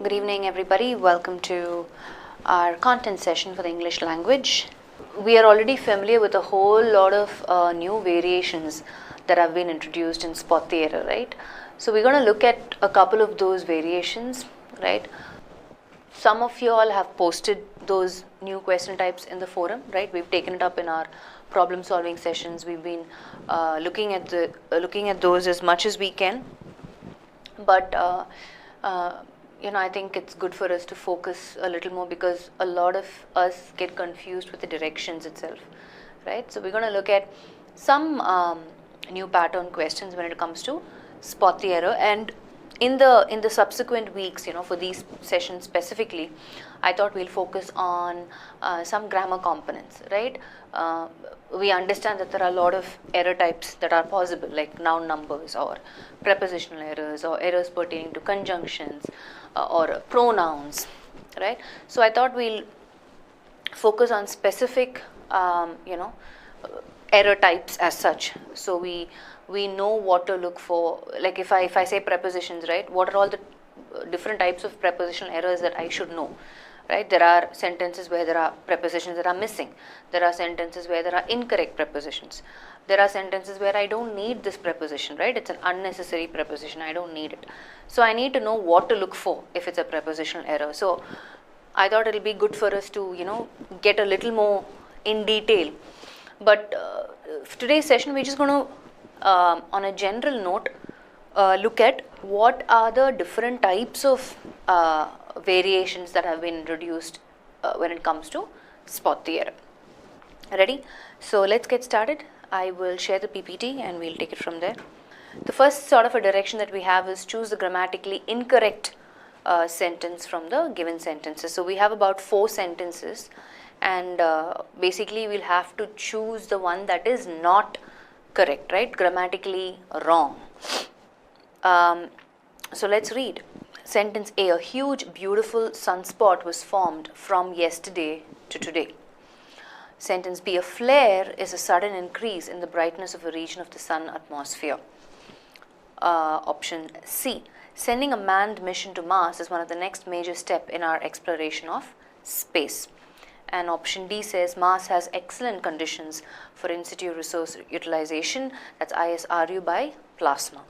Good evening, everybody. Welcome to our content session for the English language. We are already familiar with a whole lot of new variations that have been introduced in spot the error, right? So we're going to look at a couple of those variations, right? Some of you all have posted those new question types in the forum, right? We've taken it up in our problem solving sessions. We've been looking at those as much as we can, but I think it's good for us to focus a little more because a lot of us get confused with the directions itself, right? So we're going to look at some new pattern questions when it comes to spot the error, and in the subsequent weeks, for these sessions specifically, I thought we'll focus on some grammar components, right? We understand that there are a lot of error types that are possible, like noun numbers or prepositional errors or errors pertaining to conjunctions or pronouns, right? So I thought we'll focus on specific error types as such, so we know what to look for. Like if I say prepositions, right, what are all the different types of prepositional errors that I should know, right? There are sentences where there are prepositions that are missing. There are sentences where there are incorrect prepositions. There are sentences where I don't need this preposition, right? It's an unnecessary preposition. I don't need it. So I need to know what to look for if it's a prepositional error. So I thought it'll be good for us to, get a little more in detail. But today's session, we're just going to, on a general note, look at what are the different types of variations that have been introduced when it comes to spot the error. Ready? So let's get started. I will share the PPT and we'll take it from there. The first sort of a direction that we have is choose the grammatically incorrect sentence from the given sentences. So we have about 4 sentences, and basically we'll have to choose the one that is not correct, right? Grammatically wrong. So let's read. Sentence A: a huge, beautiful sunspot was formed from yesterday to today. Sentence B: a flare is a sudden increase in the brightness of a region of the sun atmosphere. Option C: sending a manned mission to Mars is one of the next major step in our exploration of space. And option D says Mars has excellent conditions for in situ resource utilization. That's ISRU by plasma.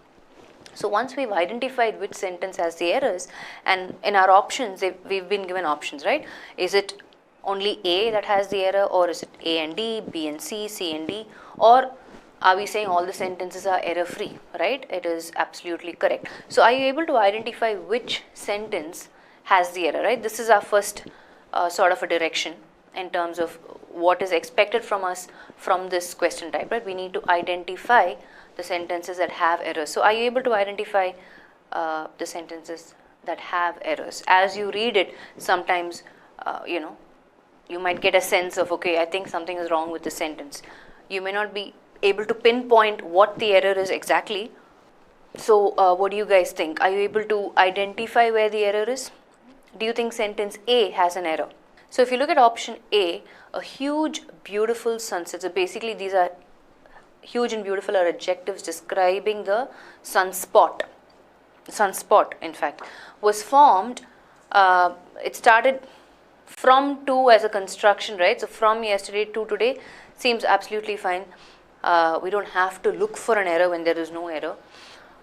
So once we've identified which sentence has the errors, and in our options, we've been given options, right? Is it only A that has the error, or is it A and D, B and C, C and D, or are we saying all the sentences are error free, right? It is absolutely correct. So are you able to identify which sentence has the error, right? This is our first sort of a direction in terms of what is expected from us from this question type, right? We need to identify the sentences that have errors. So are you able to identify the sentences that have errors? As you read it, sometimes, you might get a sense of, okay, I think something is wrong with the sentence. You may not be able to pinpoint what the error is exactly. So what do you guys think? Are you able to identify where the error is? Do you think sentence A has an error? So if you look at option A, a huge, beautiful sunset. So basically these are huge and beautiful are adjectives describing the sunspot. Sunspot, in fact, was formed. It started from to as a construction, right? So from yesterday to today seems absolutely fine. We don't have to look for an error when there is no error.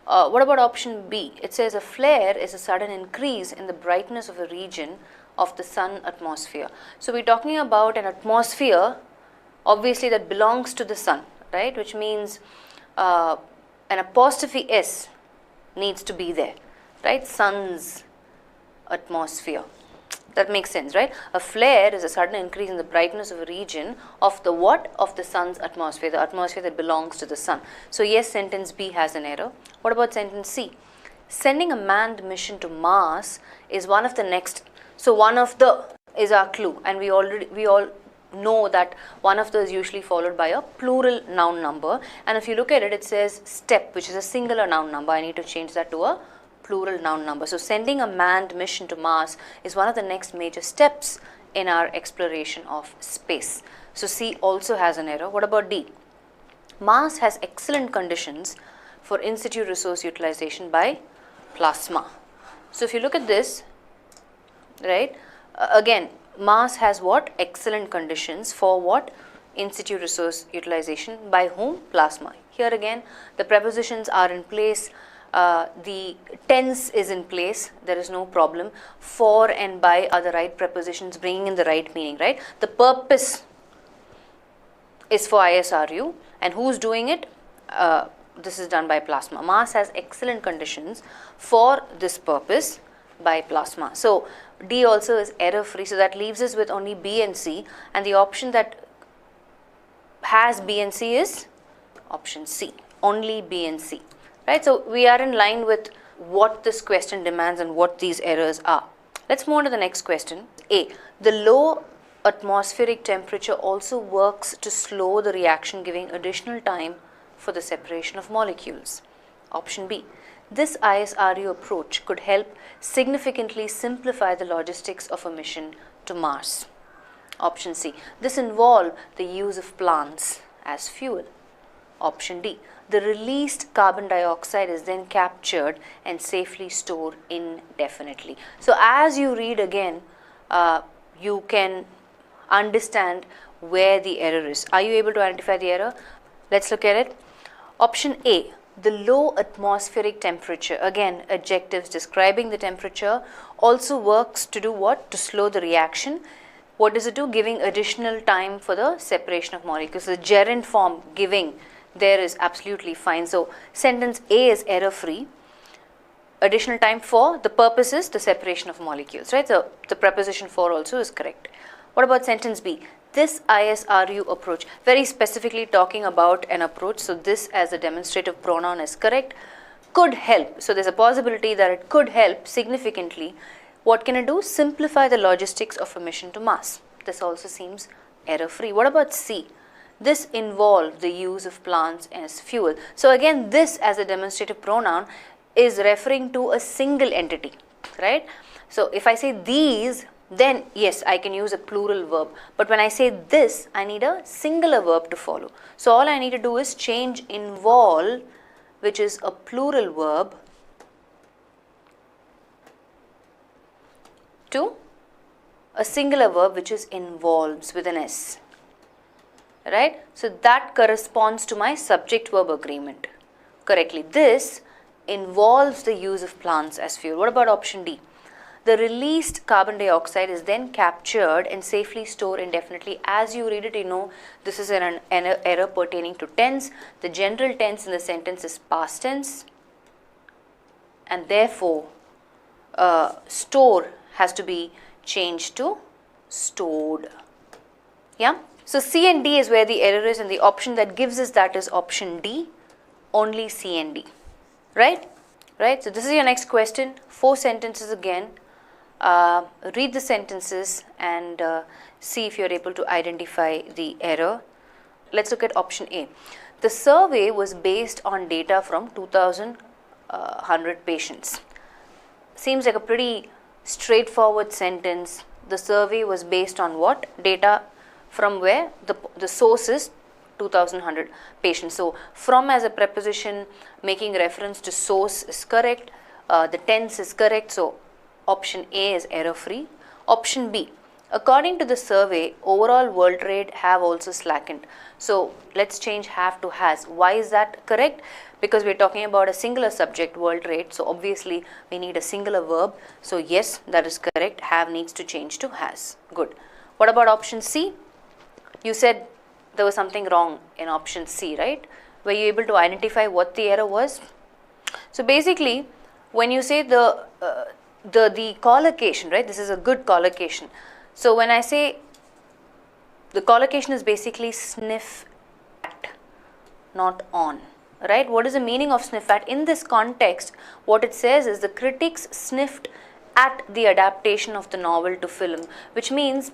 What about option B? It says a flare is a sudden increase in the brightness of a region of the sun atmosphere. So we're talking about an atmosphere, obviously, that belongs to the sun, right? Which means an apostrophe S needs to be there, right? Sun's atmosphere. That makes sense, right? A flare is a sudden increase in the brightness of a region of the what? Of the sun's atmosphere, the atmosphere that belongs to the sun. So yes, sentence B has an error. What about sentence C? Sending a manned mission to Mars is one of the next. So one of the is our clue, and we all know that one of the is usually followed by a plural noun number. And if you look at it, it says step, which is a singular noun number. I need to change that to a plural noun number. So sending a manned mission to Mars is one of the next major steps in our exploration of space. So C also has an error. What about D? Mars has excellent conditions for in situ resource utilization by plasma. So if you look at this, right? Again, mass has what? Excellent conditions for what? In situ resource utilization. By whom? Plasma. Here again, the prepositions are in place, the tense is in place, there is no problem. For and by are the right prepositions, bringing in the right meaning, right? The purpose is for ISRU, and who's doing it? This is done by Plasma. Mass has excellent conditions for this purpose by Plasma. So D also is error free, so that leaves us with only B and C, and the option that has B and C is option C, only B and C, right? So we are in line with what this question demands and what these errors are. Let's move on to the next question. A, the low atmospheric temperature also works to slow the reaction, giving additional time for the separation of molecules. Option B, this ISRU approach could help significantly simplify the logistics of a mission to Mars. Option C, this involved the use of plants as fuel. Option D, the released carbon dioxide is then captured and safely stored indefinitely. So as you read again, you can understand where the error is. Are you able to identify the error? Let's look at it. Option A, the low atmospheric temperature, again adjectives describing the temperature, also works to do what? To slow the reaction. What does it do? Giving additional time for the separation of molecules. The gerund form giving there is absolutely fine. So sentence A is error free. Additional time for the purposes, the separation of molecules, right? So the preposition for also is correct. What about sentence B? This ISRU approach, very specifically talking about an approach, so this as a demonstrative pronoun is correct. Could help, so there's a possibility that it could help significantly. What can it do? Simplify the logistics of a mission to Mars. This also seems error free. What about C? This involved the use of plants as fuel. So again, this as a demonstrative pronoun is referring to a single entity, right? So if I say these, then yes, I can use a plural verb. But when I say this, I need a singular verb to follow. So all I need to do is change involve, which is a plural verb, to a singular verb which is involves with an S, right? So that corresponds to my subject verb agreement correctly. This involves the use of plants as fuel. What about option D? The released carbon dioxide is then captured and safely stored indefinitely. As you read it, you know this is an error pertaining to tense. The general tense in the sentence is past tense, and therefore store has to be changed to stored. Yeah. So C and D is where the error is, and the option that gives us that is option D, only C and D. Right? Right. So this is your next question. 4 sentences again. Read the sentences and see if you are able to identify the error. Let's look at option A. The survey was based on data from 2,100 patients. Seems like a pretty straightforward sentence. The survey was based on what? Data from where? The source is 2,100 patients. So from as a preposition making reference to source is correct. The tense is correct. So option A is error free. Option B, according to the survey, overall world trade have also slackened. So let's change have to has. Why is that correct? Because we're talking about a singular subject, world trade. So obviously we need a singular verb. So yes, that is correct. Have needs to change to has. Good. What about option C? You said there was something wrong in option C, right? Were you able to identify what the error was? So basically, when you say the collocation, right? This is a good collocation. So when I say the collocation is basically sniff at, not on, right? What is the meaning of sniff at? In this context, what it says is the critics sniffed at the adaptation of the novel to film, which means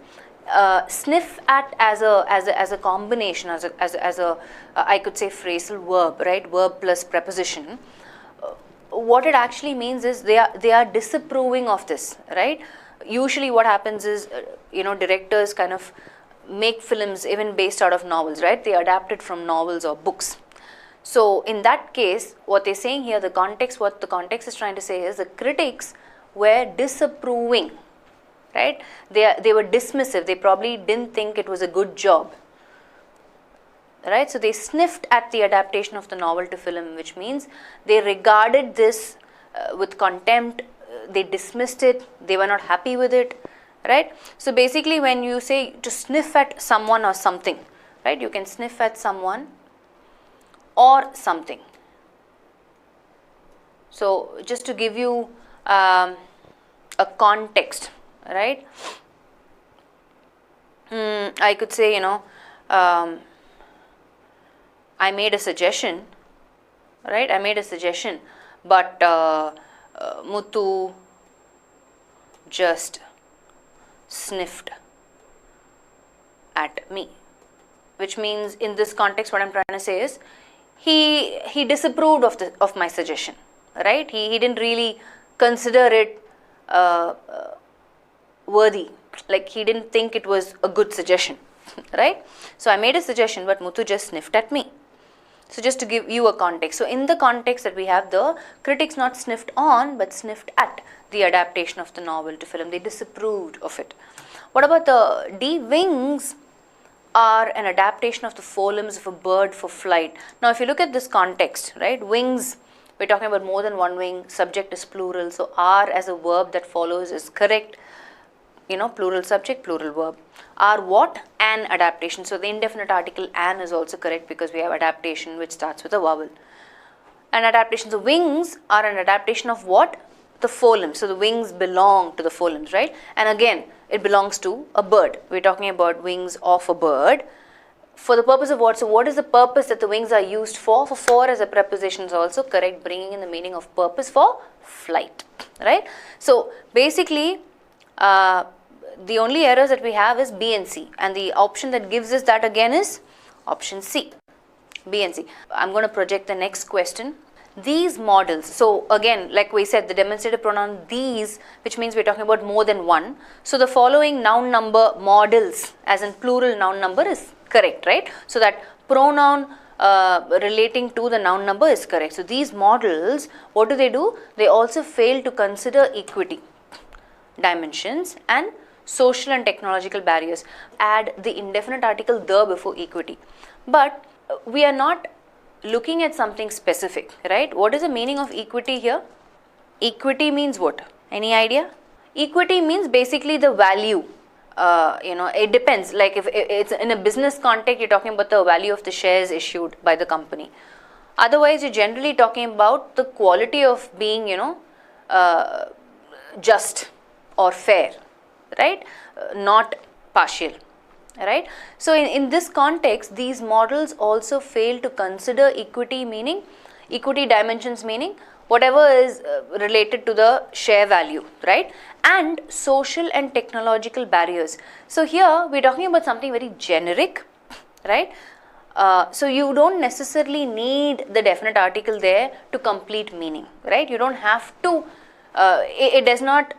sniff at as a combination, as a I could say phrasal verb, right? Verb plus preposition. What it actually means is they are disapproving of this, right? Usually what happens is directors kind of make films even based out of novels, right? They adapt it from novels or books. So in that case, what they're saying here, what the context is trying to say is the critics were disapproving right? They were dismissive. They probably didn't think it was a good job, right? So they sniffed at the adaptation of the novel to film, which means they regarded this with contempt. They dismissed it. They were not happy with it, right? So basically, when you say to sniff at someone or something, right, you can sniff at someone or something. So just to give you a context, right, I could say, I made a suggestion, right? I made a suggestion, but Muthu just sniffed at me, which means in this context what I'm trying to say is he disapproved of my suggestion, right? He didn't really consider it worthy, like he didn't think it was a good suggestion, right? So I made a suggestion, but Muthu just sniffed at me. So just to give you a context, so in the context that we have, the critics not sniffed on but sniffed at the adaptation of the novel to film. They disapproved of it. What about the D? Wings are an adaptation of the forelimbs of a bird for flight. Now if you look at this context, right, wings, we're talking about more than one wing, subject is plural, so are as a verb that follows is correct, plural subject, plural verb. Are what? An adaptation. So the indefinite article an is also correct because we have adaptation which starts with a vowel. An adaptation. So wings are an adaptation of what? The forelimbs. So the wings belong to the forelimbs, right? And again, it belongs to a bird. We're talking about wings of a bird. For the purpose of what? So what is the purpose that the wings are used for? For as a preposition is also correct, bringing in the meaning of purpose for flight, right? So basically, the only errors that we have is B and C, and the option that gives us that again is option C, B and C. I'm going to project the next question. These models, so again, like we said, the demonstrative pronoun these, which means we're talking about more than one. So the following noun number models, as in plural noun number, is correct, right? So that pronoun relating to the noun number is correct. So these models, what do? They also fail to consider equity, dimensions, and social and technological barriers. Add the indefinite article the before equity. But we are not looking at something specific, right? What is the meaning of equity here? Equity means what? Any idea? Equity means basically the value. It depends. Like if it's in a business context, you're talking about the value of the shares issued by the company. Otherwise, you're generally talking about the quality of being, just or fair, right? Not partial, right? So in this context, these models also fail to consider equity dimensions, meaning whatever is related to the share value, right? And social and technological barriers. So here we're talking about something very generic, right? So you don't necessarily need the definite article there to complete meaning, right? You don't have to, it does not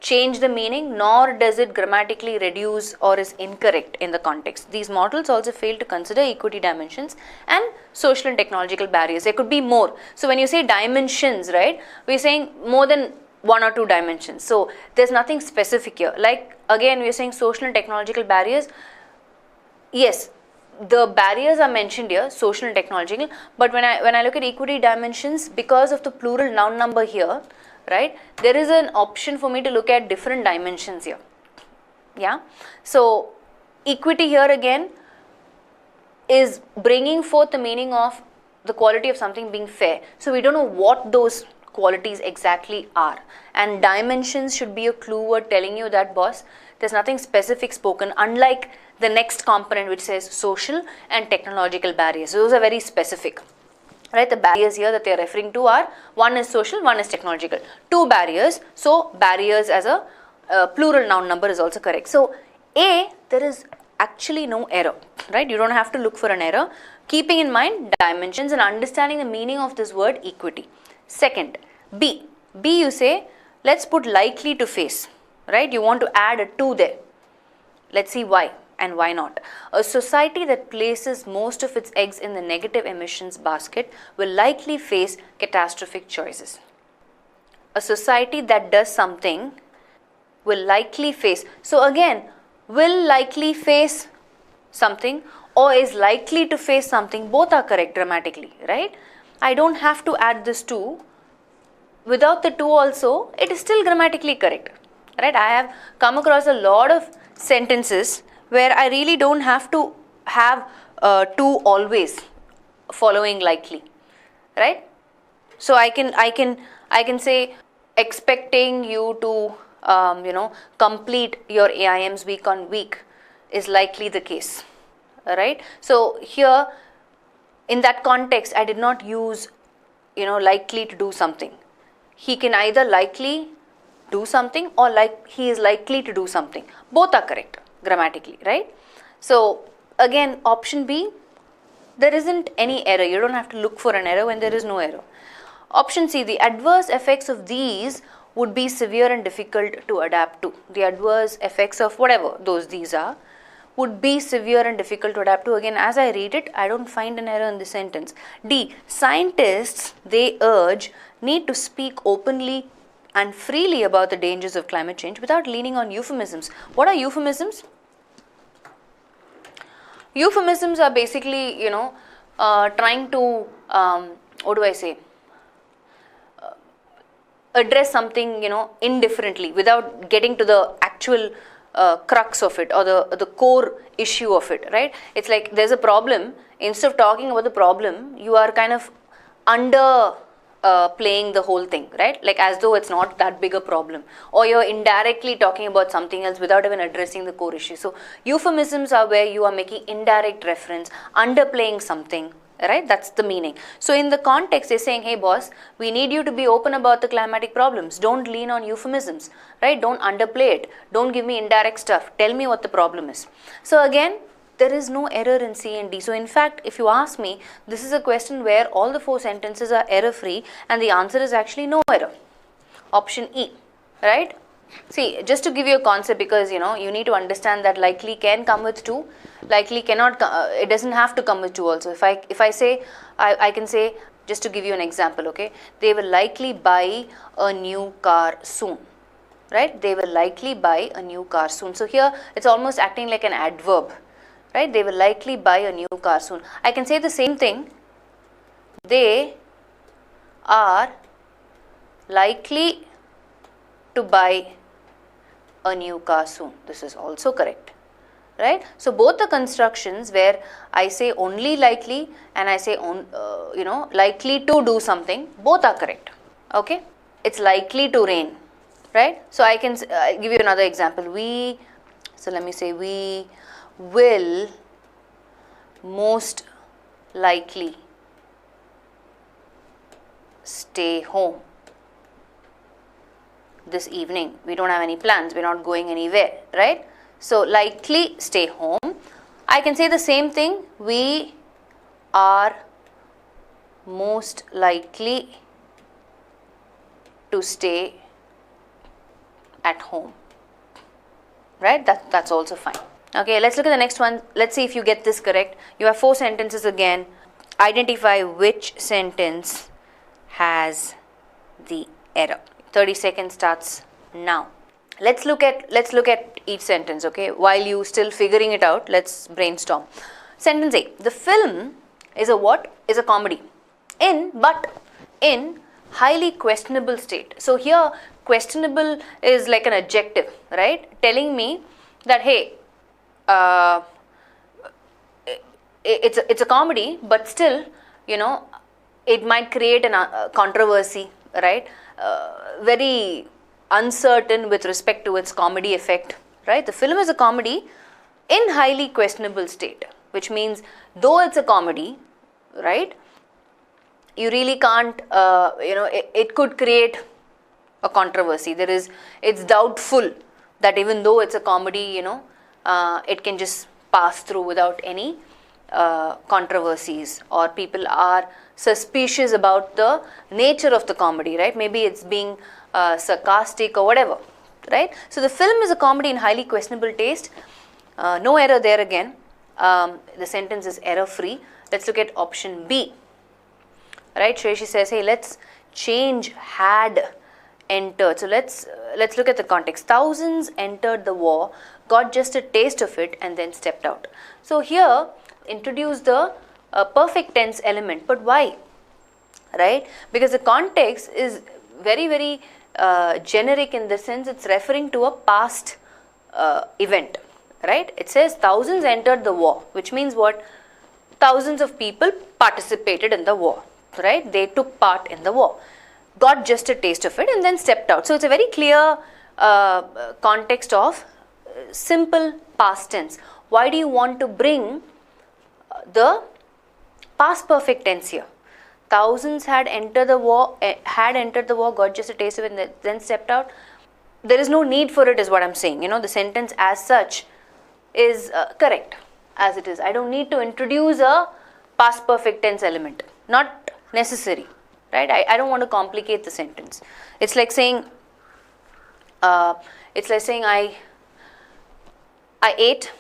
change the meaning, nor does it grammatically reduce or is incorrect in the context. These models also fail to consider equity dimensions and social and technological barriers. There could be more. So when you say dimensions, right, we're saying more than one or two dimensions. So there's nothing specific here. Like again, we're saying social and technological barriers. Yes, the barriers are mentioned here, social and technological, but when I look at equity dimensions, because of the plural noun number here, right, there is an option for me to look at different dimensions here. Yeah, so equity here again is bringing forth the meaning of the quality of something being fair. So we don't know what those qualities exactly are, and dimensions should be a clue word telling you that, boss, there's nothing specific spoken, unlike the next component which says social and technological barriers. Those are very specific. Right, the barriers here that they are referring to are, one is social, one is technological. Two barriers, so barriers as a plural noun number is also correct. So A, there is actually no error, right? You don't have to look for an error, keeping in mind dimensions and understanding the meaning of this word equity. Second, B you say, let's put likely to face, right? You want to add a to there. Let's see why. And why not? A society that places most of its eggs in the negative emissions basket will likely face catastrophic choices. A society that does something will likely face. So again, will likely face something or is likely to face something, both are correct grammatically, right? I don't have to add this to. Without the to also, it is still grammatically correct, right? I have come across a lot of sentences where I really don't have to have to always following likely, right? So I can say expecting you to complete your AIMs week on week is likely the case, right? So here in that context I did not use likely to do something. He can either likely do something or he is likely to do something. Both are correct grammatically, right? So again, option B, there isn't any error. You don't have to look for an error when there is no error. Option C, the adverse effects of these would be severe and difficult to adapt to. The adverse effects of whatever these are would be severe and difficult to adapt to. Again, as I read it, I don't find an error in the sentence. D, scientists, they urge, need to speak openly and freely about the dangers of climate change without leaning on euphemisms. What are euphemisms? Euphemisms are basically, trying to, what do I say? Address something, indifferently without getting to the actual crux of it or the core issue of it, right? It's like there's a problem. Instead of talking about the problem, you are kind of playing the whole thing, right? Like as though it's not that big a problem, or you're indirectly talking about something else without even addressing the core issue. So euphemisms are where you are making indirect reference, underplaying something, right? That's the meaning. So in the context, they're saying, hey boss, we need you to be open about the climatic problems. Don't lean on euphemisms, right? Don't underplay it. Don't give me indirect stuff. Tell me what the problem is. So again, there is no error in C and D. So in fact, if you ask me, this is a question where all the 4 sentences are error free and the answer is actually no error. Option E, right? See, just to give you a concept, because you need to understand that likely can come with 2, likely cannot, it doesn't have to come with 2 also. If I say, I can say, just to give you an example, okay, they will likely buy a new car soon, right? They will likely buy a new car soon. So here it's almost acting like an adverb, right? They will likely buy a new car soon. I can say the same thing. They are likely to buy a new car soon. This is also correct, right? So both the constructions where I say only likely and I say likely to do something, both are correct. Okay, it's likely to rain, right? So I can give you another example. Let me say we will most likely stay home this evening. We don't have any plans. We're not going anywhere, right? So likely stay home. I can say the same thing. We are most likely to stay at home, right? That's also fine. Okay, let's look at the next one. Let's see if you get this correct. You have 4 sentences again. Identify which sentence has the error. 30 seconds starts now. Let's look at each sentence, okay? While you still figuring it out, let's brainstorm. Sentence A. The film is a what? Is a comedy. But in highly questionable state. So here questionable is like an adjective, right? Telling me that, hey, it's a comedy, but still, it might create a controversy, right? Very uncertain with respect to its comedy effect, right? The film is a comedy in highly questionable state, which means though it's a comedy, right, you really can't, it could create a controversy. It's doubtful that even though it's a comedy, it can just pass through without any controversies, or people are suspicious about the nature of the comedy, right? Maybe it's being sarcastic or whatever, right? So the film is a comedy in highly questionable taste. No error there again. The sentence is error free. Let's look at option B. Right? Shreshi says, hey, let's change had entered. So let's look at the context. Thousands entered the war, got just a taste of it, and then stepped out. So here, introduce the perfect tense element. But why? Right? Because the context is very, very generic in the sense it's referring to a past event. Right? It says thousands entered the war, which means what? Thousands of people participated in the war. Right? They took part in the war, got just a taste of it, and then stepped out. So it's a very clear context of simple past tense. Why do you want to bring the past perfect tense here? Thousands had entered the war, got just a taste of it, and then stepped out. There is no need for it, is what I'm saying. The sentence as such is correct as it is. I don't need to introduce a past perfect tense element. Not necessary, right? I don't want to complicate the sentence. It's like saying, I ate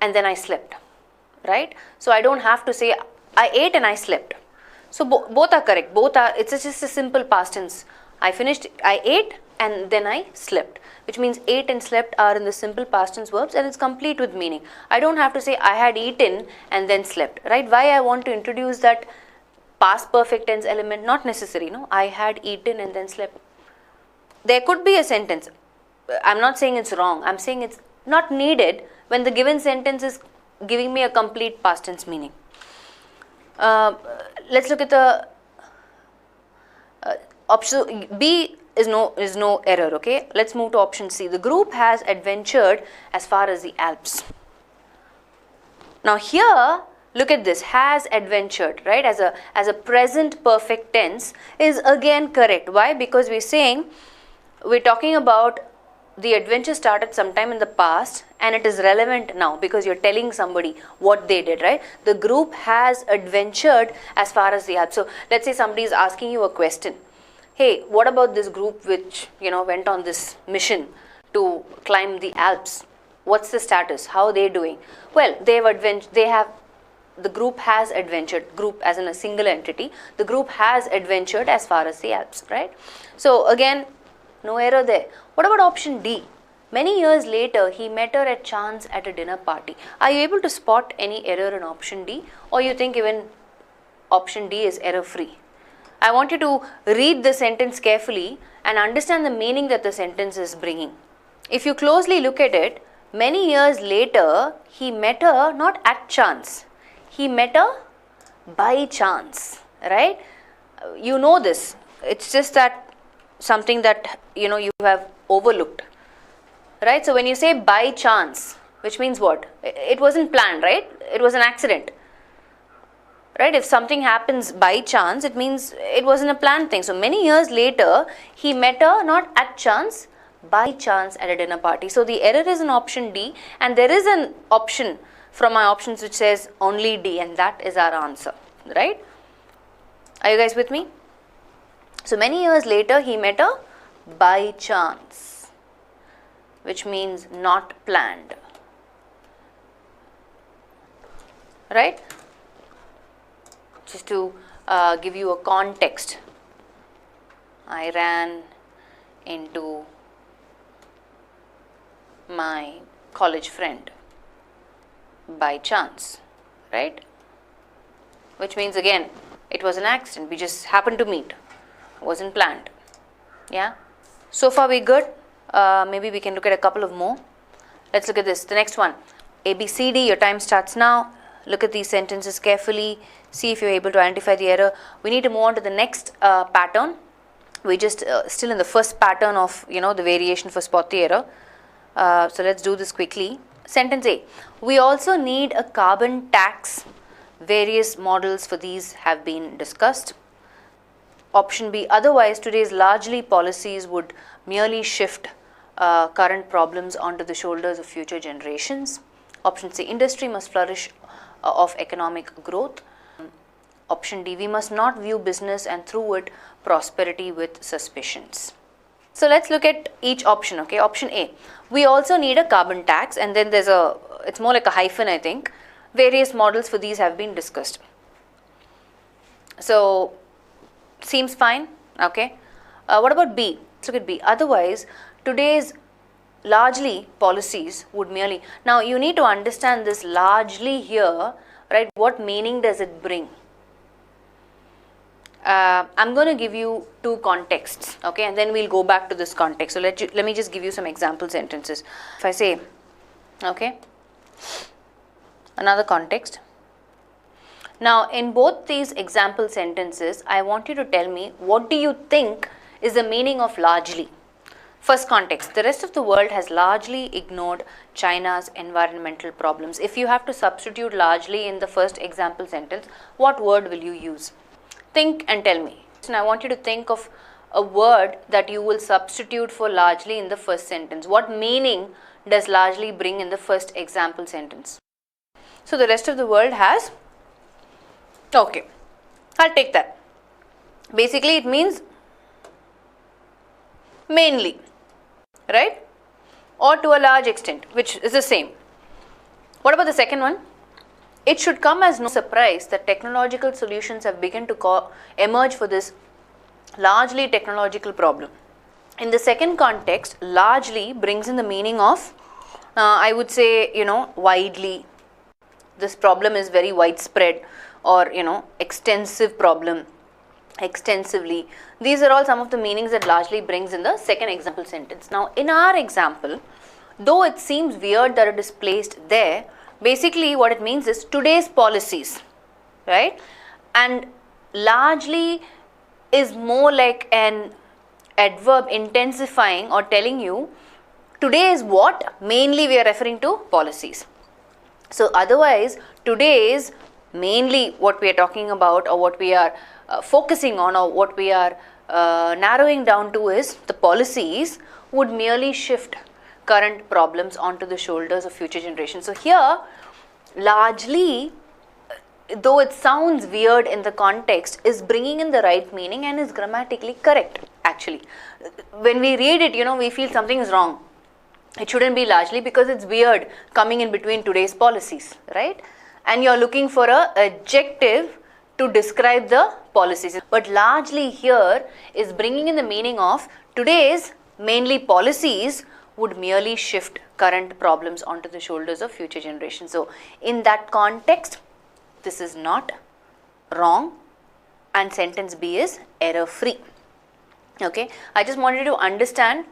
and then I slept, right? So I don't have to say I ate and I slept. So both are correct. It's just a simple past tense. I ate and then I slept, which means ate and slept are in the simple past tense verbs, and it's complete with meaning. I don't have to say I had eaten and then slept, right? Why I want to introduce that past perfect tense element? Not necessary, no? I had eaten and then slept. There could be a sentence. I'm not saying it's wrong. I'm saying it's not needed when the given sentence is giving me a complete past tense meaning. Let's look at the option B. Is no error, okay? Let's move to option C. The group has adventured as far as the Alps. Now here, look at this, has adventured, right? As a present perfect tense is again correct. Why? Because we're talking about the adventure started sometime in the past and it is relevant now because you're telling somebody what they did, right? The group has adventured as far as the Alps. So let's say somebody is asking you a question. Hey, what about this group which went on this mission to climb the Alps? What's the status? How are they doing? Well, the group has adventured. Group as in a single entity. The group has adventured as far as the Alps, right? So again, no error there. What about option D? Many years later, he met her at chance at a dinner party. Are you able to spot any error in option D, or you think even option D is error free? I want you to read the sentence carefully and understand the meaning that the sentence is bringing. If you closely look at it, many years later, he met her not at chance. He met her by chance, right? You know this. It's just that something that you have overlooked, right? So when you say by chance, which means what? It wasn't planned, right? It was an accident. Right? If something happens by chance, it means it wasn't a planned thing. So many years later, he met her not at chance, by chance at a dinner party. So the error is in option D, and there is an option from my options which says only D, and that is our answer. Right? Are you guys with me? So many years later, he met her by chance, which means not planned. Right? Just to give you a context, I ran into my college friend by chance, right? Which means again, it was an accident. We just happened to meet. It wasn't planned. Yeah? So far we good. Maybe we can look at a couple of more. Let's look at this. The next one. A, B, C, D. Your time starts now. Look at these sentences carefully. See if you're able to identify the error. We need to move on to the next pattern. We're just still in the first pattern of the variation for spot the error. So let's do this quickly. Sentence A. We also need a carbon tax. Various models for these have been discussed. Option B. Otherwise, today's largely policies would merely shift current problems onto the shoulders of future generations. Option C. Industry must flourish of economic growth. Option D. We must not view business and through it prosperity with suspicions. So let's look at each option. Okay, option A. We also need a carbon tax, and then it's more like a hyphen, I think. Various models for these have been discussed. So seems fine. Okay. What about B? Let's look at B. Otherwise, today's largely policies would merely, now you need to understand this largely here, right? What meaning does it bring? I'm going to give you two contexts, okay, and then we'll go back to this context. So let me just give you some example sentences. If I say, okay, another context. Now in both these example sentences, I want you to tell me, what do you think is the meaning of largely? First context, the rest of the world has largely ignored China's environmental problems. If you have to substitute largely in the first example sentence, what word will you use? Think and tell me. And I want you to think of a word that you will substitute for largely in the first sentence. What meaning does largely bring in the first example sentence? So the rest of the world has, okay, I'll take that. Basically it means mainly, right? Or to a large extent, which is the same. What about the second one? It should come as no surprise that technological solutions have begun to emerge for this largely technological problem. In the second context, largely brings in the meaning of, I would say, widely. This problem is very widespread, or, extensive problem, extensively. These are all some of the meanings that largely brings in the second example sentence. Now, in our example, though it seems weird that it is placed there, basically what it means is today's policies, right? And largely is more like an adverb intensifying or telling you today is what? Mainly we are referring to policies. So otherwise, today is mainly what we are talking about, or what we are focusing on, or what we are narrowing down to is the policies would merely shift current problems onto the shoulders of future generations. So here, largely, though it sounds weird in the context, is bringing in the right meaning and is grammatically correct actually. When we read it, we feel something is wrong. It shouldn't be largely, because it's weird coming in between today's policies, right? And you're looking for an adjective to describe the policies. But largely here is bringing in the meaning of today's mainly policies would merely shift current problems onto the shoulders of future generations. So in that context, this is not wrong, and sentence B is error free. Okay, I just wanted to understand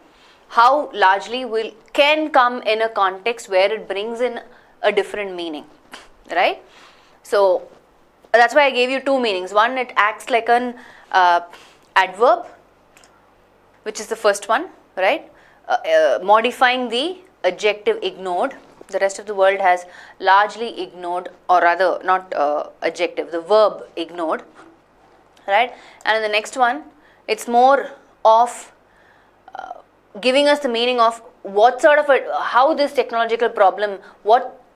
how largely can come in a context where it brings in a different meaning, right? So that's why I gave you two meanings. One, it acts like an adverb, which is the first one, right? Modifying the adjective ignored. The rest of the world has largely ignored, or rather not adjective, the verb ignored, right? And in the next one, it's more of giving us the meaning of what sort of how this technological problem,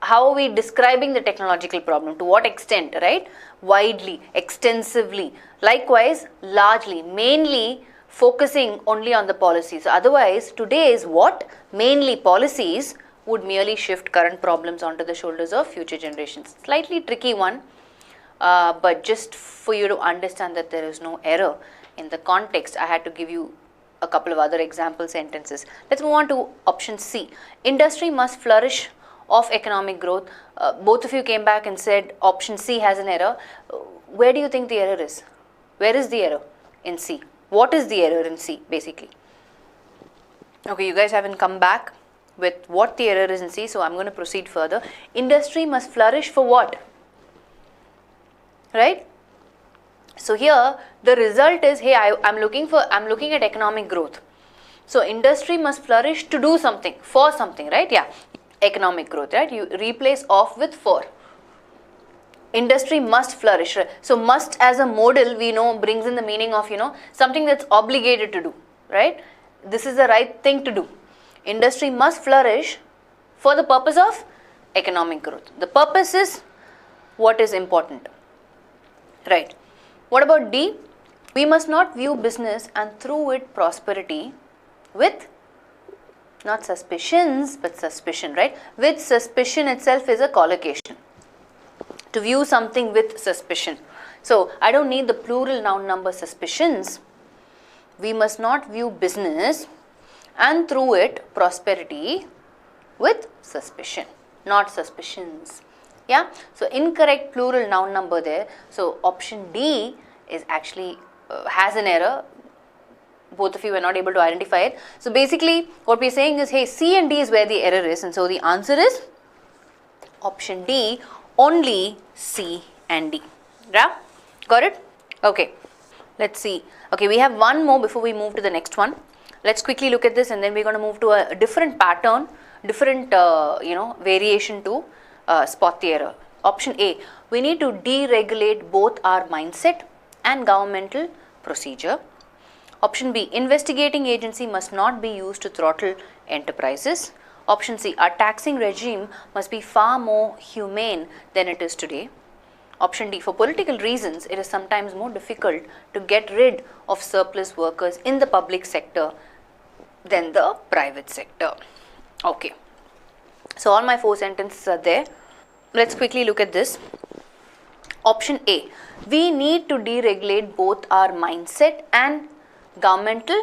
how are we describing the technological problem, to what extent, right? Widely, extensively. Likewise, largely, mainly focusing only on the policies. Otherwise, today is what? Mainly policies would merely shift current problems onto the shoulders of future generations. Slightly tricky one, but just for you to understand that there is no error in the context, I had to give you a couple of other example sentences. Let's move on to option C. Industry must flourish of economic growth. Both of you came back and said option C has an error. Where do you think the error is? Where is the error in C? What is the error in C basically? Okay, you guys haven't come back with what the error is in C, so I'm going to proceed further. Industry must flourish for what? Right? So here the result is, hey, I'm looking at economic growth. So industry must flourish to do something, for something, right? Yeah, economic growth, right? You replace of with for. Industry must flourish. So must as a modal, we know, brings in the meaning of, something that's obligated to do, right? This is the right thing to do. Industry must flourish for the purpose of economic growth. The purpose is what is important, right? What about D? We must not view business and through it prosperity with not suspicions but suspicion, right? With suspicion itself is a collocation. To view something with suspicion. So I don't need the plural noun number suspicions, We must not view business and through it prosperity with suspicion, not suspicions. Yeah, so incorrect plural noun number there. So option D is actually has an error. Both of you were not able to identify it. So basically what we are saying is, hey, C and D is where the error is, and so the answer is option D, only C and D. Yeah, got it? Okay, let's see. Okay, we have one more before we move to the next one. Let's quickly look at this, and then we're going to move to a different pattern, different variation to spot the error. Option A, we need to deregulate both our mindset and governmental procedure. Option B, investigating agency must not be used to throttle enterprises. Option C, our taxing regime must be far more humane than it is today. Option D, for political reasons, it is sometimes more difficult to get rid of surplus workers in the public sector than the private sector. Okay, so all my 4 sentences are there. Let's quickly look at this. Option A, we need to deregulate both our mindset and governmental.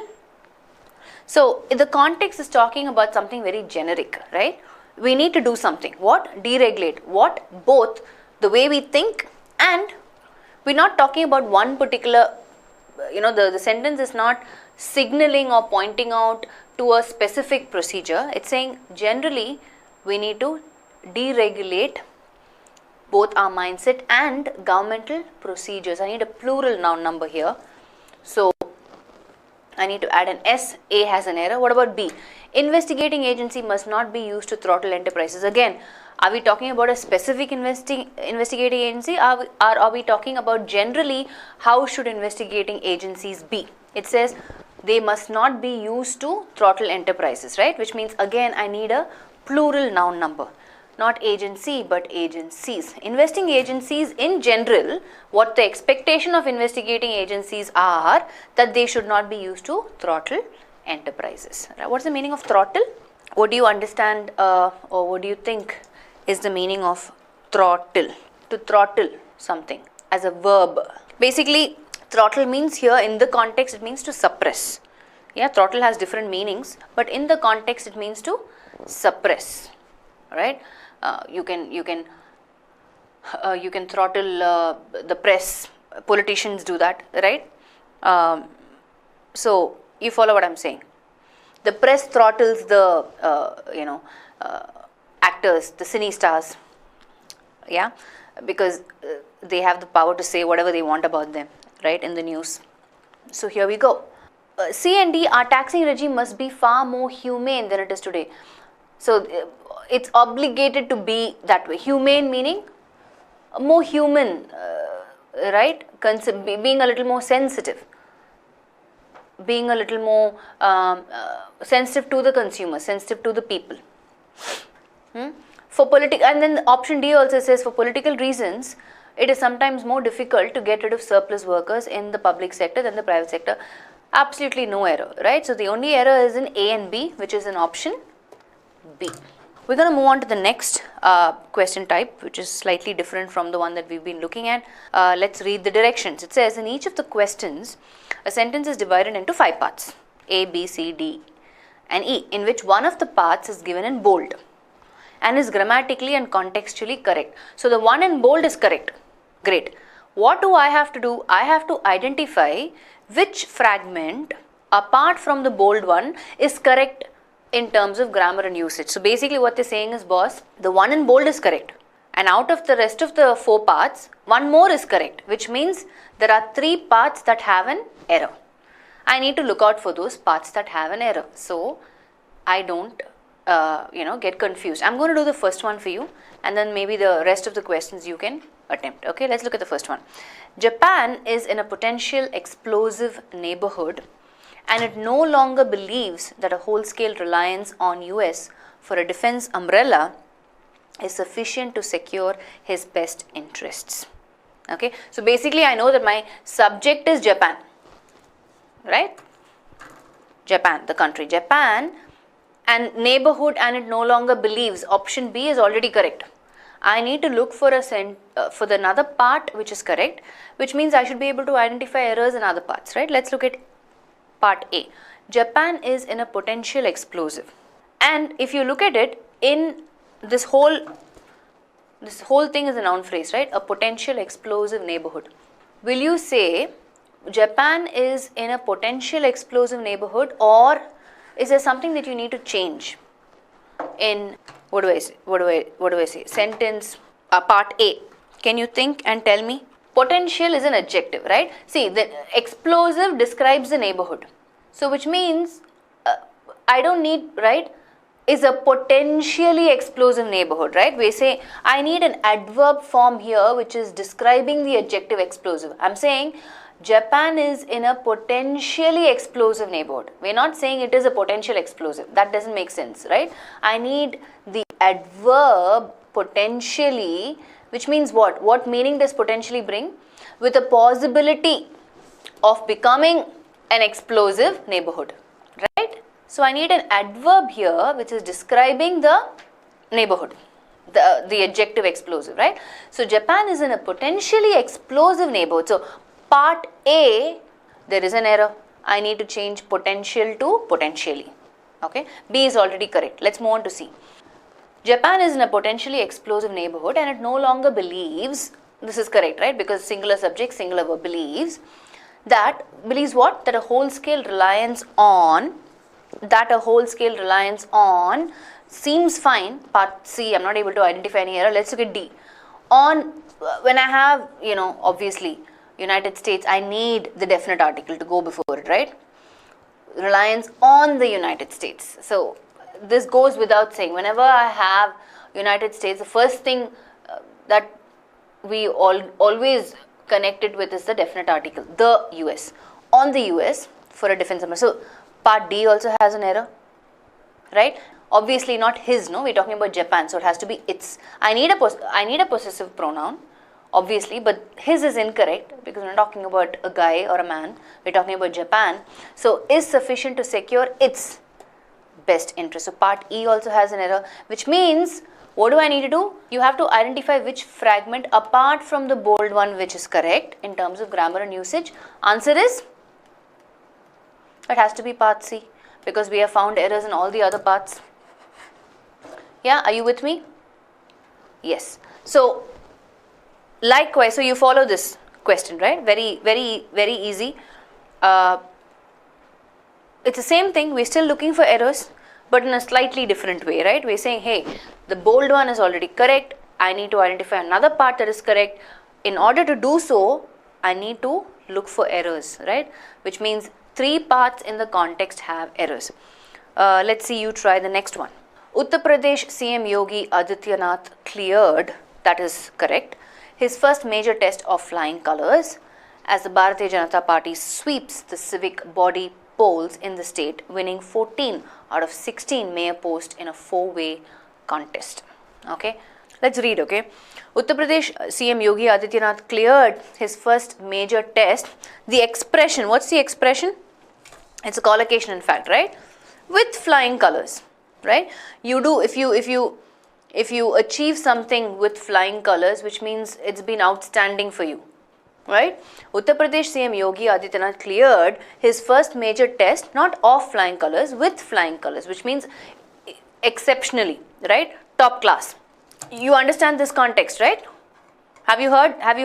So the context is talking about something very generic, right? We need to do something. What? Deregulate. What? Both the way we think, and we're not talking about one particular, the sentence is not signaling or pointing out to a specific procedure. It's saying generally we need to deregulate both our mindset and governmental procedures. I need a plural noun number here. So I need to add an S. A has an error. What about B? Investigating agency must not be used to throttle enterprises. Again, are we talking about a specific investigating agency? Are we talking about generally how should investigating agencies be? It says they must not be used to throttle enterprises, right? Which means again I need a plural noun number. Not agency but agencies. Investigating agencies in general, what the expectation of investigating agencies are that they should not be used to throttle enterprises. What's the meaning of throttle? What do you understand or what do you think is the meaning of throttle? To throttle something as a verb. Basically, throttle means here in the context it means to suppress. Yeah, throttle has different meanings, but in the context it means to suppress. Right? You can throttle the press. Politicians do that, right? So you follow what I'm saying. The press throttles the actors, the cine stars, yeah, because they have the power to say whatever they want about them, right, in the news. So here we go. C and D, our taxing regime must be far more humane than it is today. So it's obligated to be that way. Humane meaning more human, right? Being a little more sensitive, being a little more sensitive to the consumer, sensitive to the people. For political, and then option D also says for political reasons, it is sometimes more difficult to get rid of surplus workers in the public sector than the private sector. Absolutely no error, right? So the only error is in A and B, which is in option B. We're going to move on to the next question type, which is slightly different from the one that we've been looking at. Let's read the directions. It says in each of the questions, a sentence is divided into 5 parts, A, B, C, D, and E, in which one of the parts is given in bold and is grammatically and contextually correct. So the one in bold is correct. Great. What do I have to do? I have to identify which fragment apart from the bold one is correct in terms of grammar and usage. So basically what they're saying is, boss, the one in bold is correct, and out of the rest of the 4 parts, one more is correct, which means there are 3 parts that have an error. I need to look out for those parts that have an error, so I don't get confused. I'm going to do the first one for you, and then maybe the rest of the questions you can attempt. Okay, let's look at the first one. Japan is in a potential explosive neighborhood, and it no longer believes that a whole-scale reliance on US for a defense umbrella is sufficient to secure his best interests. Okay, so basically I know that my subject is Japan, right? Japan, the country, Japan, and neighborhood, and it no longer believes. Option B is already correct. I need to look for for the another part which is correct, which means I should be able to identify errors in other parts, right? Let's look at Part A. Japan is in a potential explosive. And if you look at it, in this whole thing is a noun phrase, right? A potential explosive neighborhood. Will you say Japan is in a potential explosive neighborhood, or is there something that you need to change in, what do I say? Sentence, part A. Can you think and tell me? Potential is an adjective, right? See, the explosive describes the neighborhood. So which means, I don't need, right, is a potentially explosive neighborhood, right? We say, I need an adverb form here which is describing the adjective explosive. I'm saying Japan is in a potentially explosive neighborhood. We're not saying it is a potential explosive. That doesn't make sense, right? I need the adverb potentially, which means what? What meaning does potentially bring? With a possibility of becoming an explosive neighborhood, right? So I need an adverb here which is describing the neighborhood, the adjective explosive, right? So Japan is in a potentially explosive neighborhood. So part A, there is an error. I need to change potential to potentially. Okay, B is already correct. Let's move on to C. Japan is in a potentially explosive neighborhood and it no longer believes, this is correct, right? Because singular subject, singular verb, believes what? That a whole scale reliance on seems fine. Part C, I'm not able to identify any error. Let's look at D. On, when I have, obviously, United States, I need the definite article to go before it, right? Reliance on the United States. So this goes without saying. Whenever I have United States, the first thing that we always connect it with is the definite article, the US. On the US for a defense summary. So part D also has an error, right? Obviously not his, no, we're talking about Japan, so it has to be its. I need a possessive pronoun, obviously, but his is incorrect because we're not talking about a guy or a man, we're talking about Japan. So is sufficient to secure its best interest. So part E also has an error, which means, what do I need to do? You have to identify which fragment apart from the bold one which is correct in terms of grammar and usage. Answer is, it has to be part C because we have found errors in all the other parts. Yeah, are you with me? Yes. So likewise, so you follow this question, right? Very, very, very easy. It's the same thing. We're still looking for errors, but in a slightly different way, right? We're saying, hey, the bold one is already correct. I need to identify another part that is correct. In order to do so, I need to look for errors, right? Which means 3 parts in the context have errors. Let's see you try the next one. Uttar Pradesh CM Yogi Adityanath cleared, that is correct, his first major test of flying colours as the Bharatiya Janata Party sweeps the civic body polls in the state, winning 14 out of 16 mayor posts in a 4-way contest. Okay, let's read. Okay, Uttar Pradesh CM Yogi Adityanath cleared his first major test. The expression, what's the expression? It's a collocation, in fact, right? With flying colours, right? You do, if you achieve something with flying colours, which means it's been outstanding for you, right? Uttar Pradesh CM Yogi Adityanath cleared his first major test, not of flying colours, with flying colours, which means exceptionally, right? Top class. You understand this context, right? Have you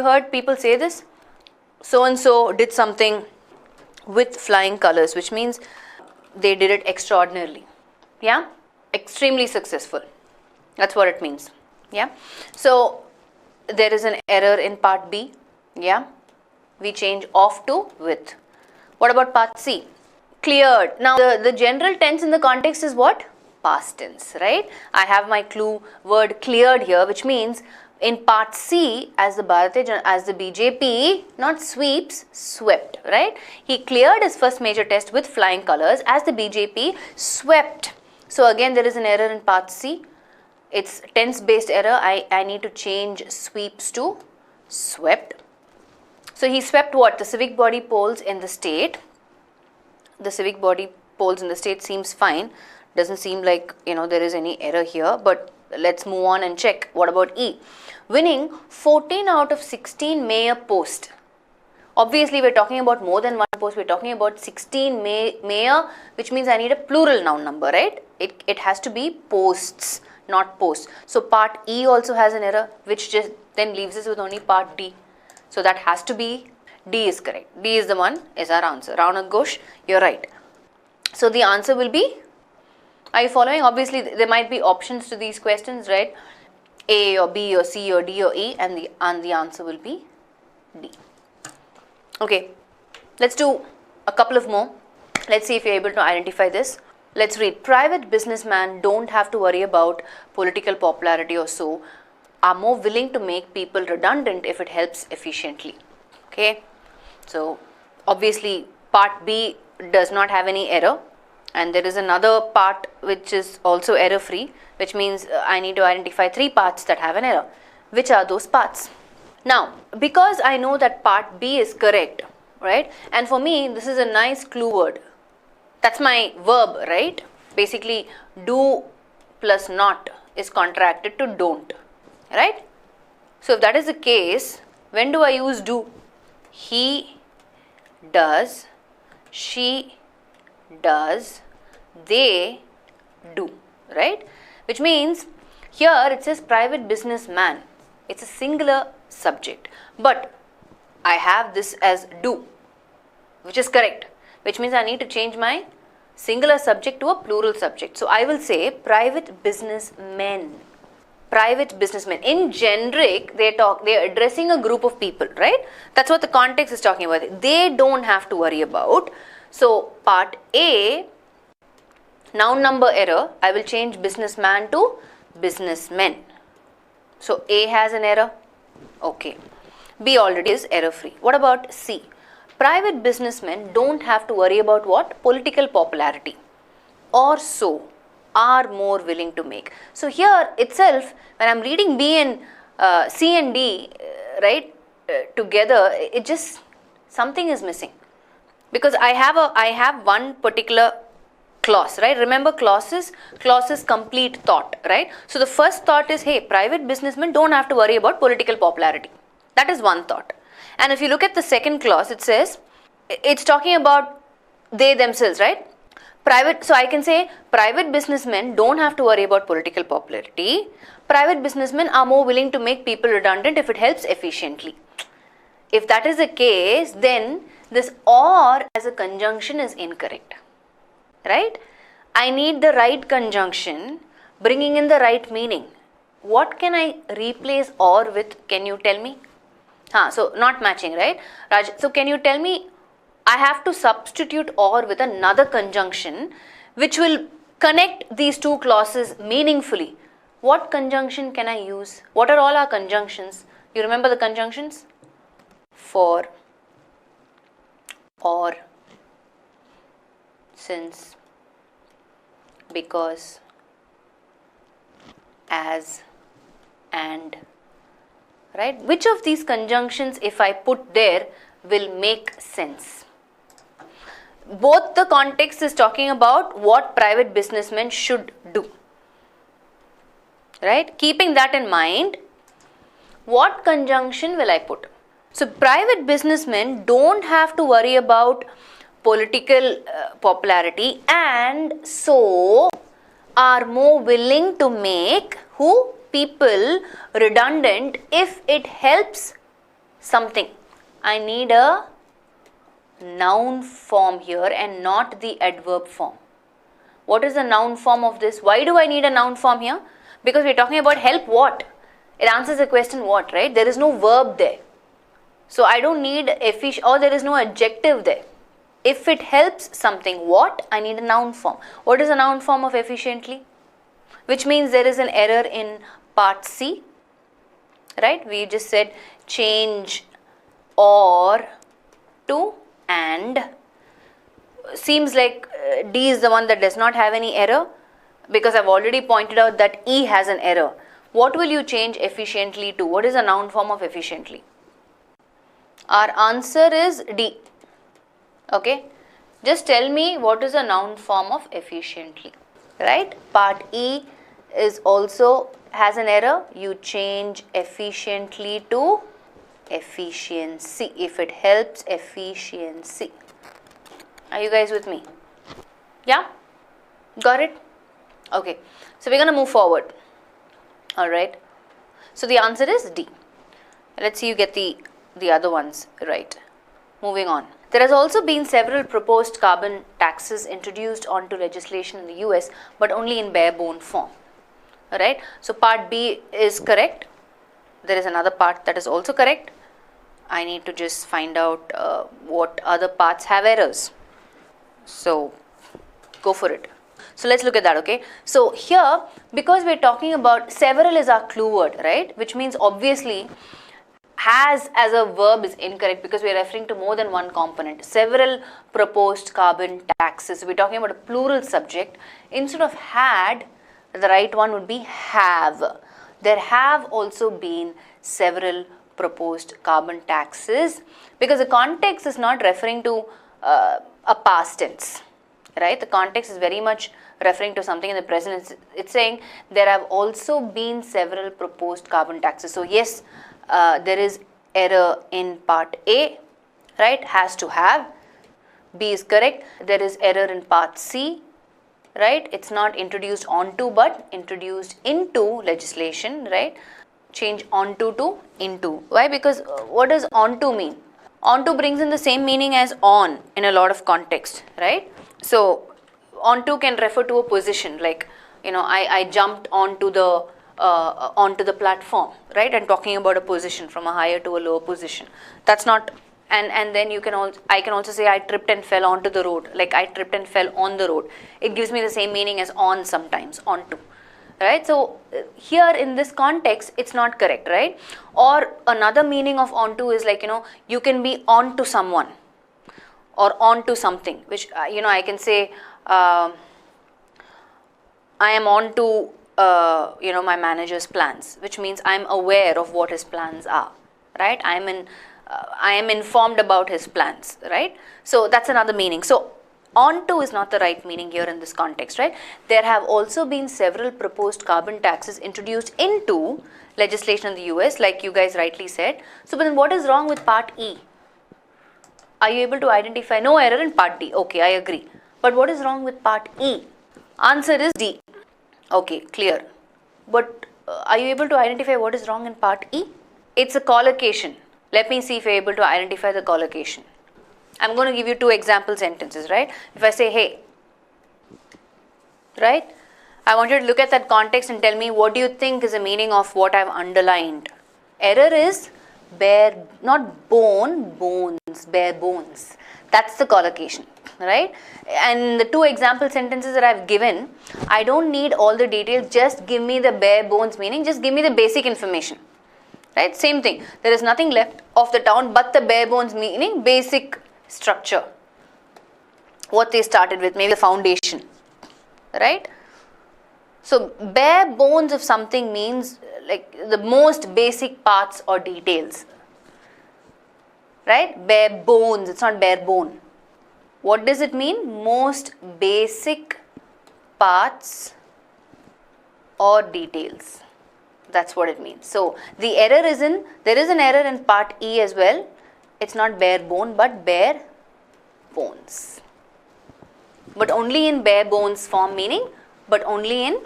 heard people say this? So and so did something with flying colours, which means they did it extraordinarily. Yeah? Extremely successful. That's what it means. Yeah? So there is an error in part B. Yeah? We change off to with. What about part C? Cleared. Now the general tense in the context is what? Past tense, right? I have my clue word cleared here, which means in part C, as the BJP, not sweeps, swept, right? He cleared his first major test with flying colours as the BJP swept. So again, there is an error in part C. It's tense based error. I need to change sweeps to swept. So he swept what? The civic body polls in the state. The civic body polls in the state seems fine. Doesn't seem like, there is any error here, but let's move on and check. What about E? Winning 14 out of 16 mayor posts. Obviously, we're talking about more than one post. We're talking about 16 mayor, which means I need a plural noun number, right? It has to be posts, not posts. So part E also has an error, which just then leaves us with only part D. So that has to be D is correct. D is the one, is our answer. Raunak Ghosh, you're right. So the answer will be, are you following? Obviously, there might be options to these questions, right? A or B or C or D or E, and the answer will be D. Okay, let's do a couple of more. Let's see if you're able to identify this. Let's read. Private businessmen don't have to worry about political popularity or so, are more willing to make people redundant if it helps efficiently. Okay, so obviously part B does not have any error, and there is another part which is also error free, which means I need to identify 3 parts that have an error. Which are those parts? Now, because I know that part B is correct, right, and for me this is a nice clue word. That's my verb, right? Basically, do plus not is contracted to don't, right? So if that is the case, when do I use do? He does, she does, they do, right? Which means here it says private businessman. It's a singular subject, but I have this as do, which is correct, which means I need to change my singular subject to a plural subject. So I will say private businessmen. Private businessmen. In generic, they're addressing a group of people, right? That's what the context is talking about. They don't have to worry about. So part A, noun number error, I will change businessman to businessmen. So A has an error. Okay. B already is error free. What about C? Private businessmen don't have to worry about what? Political popularity. Or so, are more willing to make. So here itself, when I'm reading B and C and D, right, together, it just, something is missing. Because I have one particular clause, right? Remember clauses complete thought, right? So the first thought is, hey, private businessmen don't have to worry about political popularity. That is one thought. And if you look at the second clause, it says, it's talking about they themselves, right? So I can say private businessmen don't have to worry about political popularity. Private businessmen are more willing to make people redundant if it helps efficiently. If that is the case, then this or as a conjunction is incorrect, right? I need the right conjunction bringing in the right meaning. What can I replace or with? Can you tell me? So not matching, right? Raj, so can you tell me, I have to substitute or with another conjunction which will connect these two clauses meaningfully. What conjunction can I use? What are all our conjunctions? You remember the conjunctions? For, or, since, because, as, and, right? Which of these conjunctions, if I put there, will make sense? Both the context is talking about what private businessmen should do, right? Keeping that in mind, what conjunction will I put? So private businessmen don't have to worry about political popularity and so are more willing to make who? People redundant if it helps something. I need a noun form here and not the adverb form. What is the noun form of this? Why do I need a noun form here? Because we're talking about help what? It answers the question what, right? There is no verb there. So I don't need or there is no adjective there. If it helps something what? I need a noun form. What is a noun form of efficiently? Which means there is an error in part C, right? We just said change or to and. Seems like D is the one that does not have any error because I've already pointed out that E has an error. What will you change efficiently to? What is a noun form of efficiently? Our answer is D. Okay, just tell me what is a noun form of efficiently, right? Part E is also has an error. You change efficiently to efficiency. If it helps, efficiency. Are you guys with me? Yeah? Got it? Okay. So we're going to move forward. Alright. So the answer is D. Let's see you get the other ones right. Moving on. There has also been several proposed carbon taxes introduced onto legislation in the US, but only in bare bone form. Alright. So part B is correct. There is another part that is also correct. I need to just find out what other parts have errors. So go for it. So let's look at that, okay. So here, because we're talking about, several is our clue word, right, which means obviously has as a verb is incorrect because we're referring to more than one component. Several proposed carbon taxes. So we're talking about a plural subject. Instead of had, the right one would be have. There have also been several proposed carbon taxes, because the context is not referring to a past tense, right? The context is very much referring to something in the present. It's saying there have also been several proposed carbon taxes. So yes, there is error in part A, right? Has to have. B is correct. There is error in part C, right? It's not introduced onto but introduced into legislation, right? Change onto to into. Why? Because what does onto mean? Onto brings in the same meaning as on in a lot of context, right? So onto can refer to a position, like, you know, I jumped onto the platform, right? And talking about a position from a higher to a lower position. That's not, and then I can also say I tripped and fell onto the road, like I tripped and fell on the road. It gives me the same meaning as on sometimes, onto, right? So here in this context, it's not correct, right? Or another meaning of onto is like, you know, you can be onto someone or onto something, which, you know, I can say, I am onto, you know, my manager's plans, which means I'm aware of what his plans are, right? I am informed about his plans, right? So that's another meaning. So onto is not the right meaning here in this context, right? There have also been several proposed carbon taxes introduced into legislation in the US, like you guys rightly said. So but then what is wrong with part E? Are you able to identify? No error in part D. Okay, I agree. But what is wrong with part E? Answer is D. Okay, clear. But are you able to identify what is wrong in part E? It's a collocation. Let me see if you're able to identify the collocation. I'm going to give you two example sentences, right? If I say, hey, right? I want you to look at that context and tell me what do you think is the meaning of what I've underlined. Error is bare, not bone, bones, bare bones. That's the collocation, right? And the two example sentences that I've given, I don't need all the details, just give me the bare bones meaning, just give me the basic information, right? Same thing, there is nothing left of the town but the bare bones meaning, basic structure, what they started with, maybe the foundation, right? So bare bones of something means like the most basic parts or details, right? Bare bones, it's not bare bone. What does it mean? Most basic parts or details. That's what it means. So the error is in, there is an error in part E as well. It's not bare bone but bare bones. But only in bare bones form, meaning but only in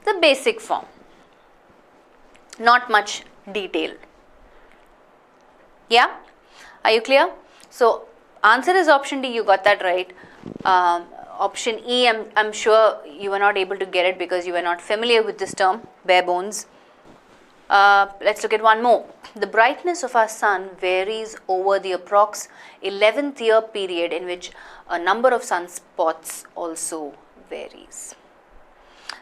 the basic form. Not much detail. Yeah? Are you clear? So answer is option D, you got that right. Option E, I'm sure you were not able to get it because you were not familiar with this term, bare bones. Let's look at one more. The brightness of our sun varies over the approx 11th year period, in which a number of sunspots also varies.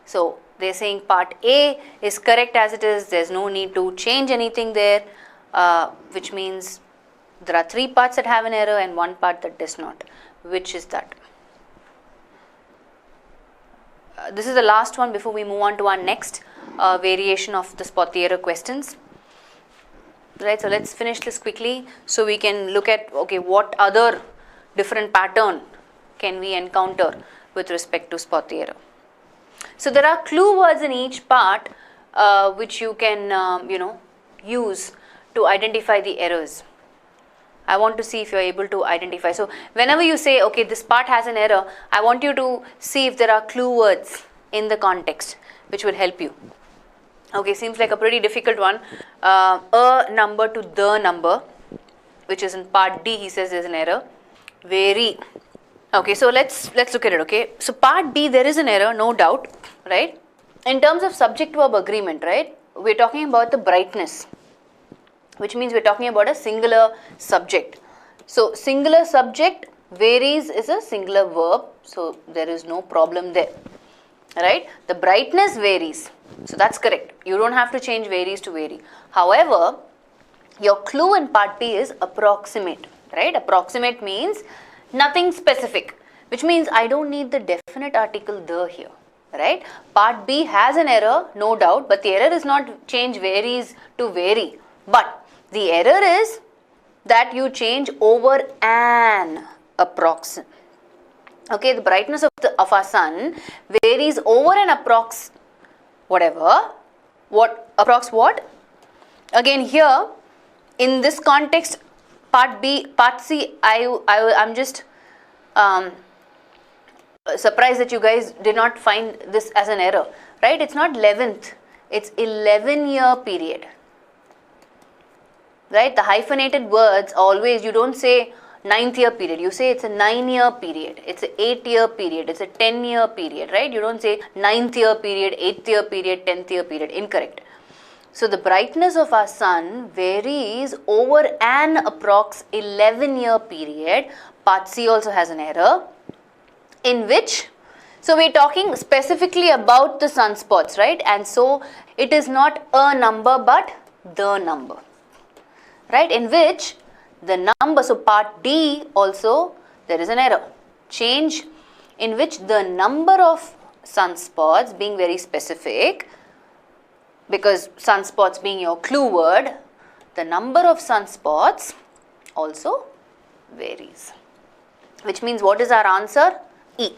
So they're saying part A is correct as it is, there's no need to change anything there, which means there are three parts that have an error and one part that does not. Which is that? This is the last one before we move on to our next variation of the spot the error questions. Right, so let's finish this quickly so we can look at, okay, what other different pattern can we encounter with respect to spot the error. So there are clue words in each part which you can, use to identify the errors. I want to see if you're able to identify. So whenever you say, okay, this part has an error, I want you to see if there are clue words in the context which will help you. Okay, seems like a pretty difficult one. A number to the number, which is in part D, he says there's an error. Vary. Okay, so let's look at it, okay. So part B, there is an error, no doubt, right. In terms of subject verb agreement, right, we're talking about the brightness, which means we're talking about a singular subject. So singular subject, varies is a singular verb, so there is no problem there, right. The brightness varies, so that's correct. You don't have to change varies to vary. However, your clue in part B is approximate, right. Approximate means nothing specific, which means I don't need the definite article the here, right. Part B has an error, no doubt, but the error is not change varies to vary, but the error is that you change over an approximate. Okay, the brightness of our sun varies over an approx whatever. What approx what? Again here in this context, part B, part C, I'm just surprised that you guys did not find this as an error, right? It's not 11th, it's 11-year period. Right, the hyphenated words always, you don't say 9th year period, you say it's a 9-year period, it's a 8-year period, it's a 10-year period, right? You don't say 9th year period, 8th year period, 10th year period, incorrect. So the brightness of our sun varies over an approx 11-year period. Part C also has an error, in which, so we're talking specifically about the sunspots, right? And so it is not a number but the number. Right, in which the number, so part D also there is an error, change in which the number of sunspots being very specific, because sunspots being your clue word, the number of sunspots also varies, which means what is our answer? E.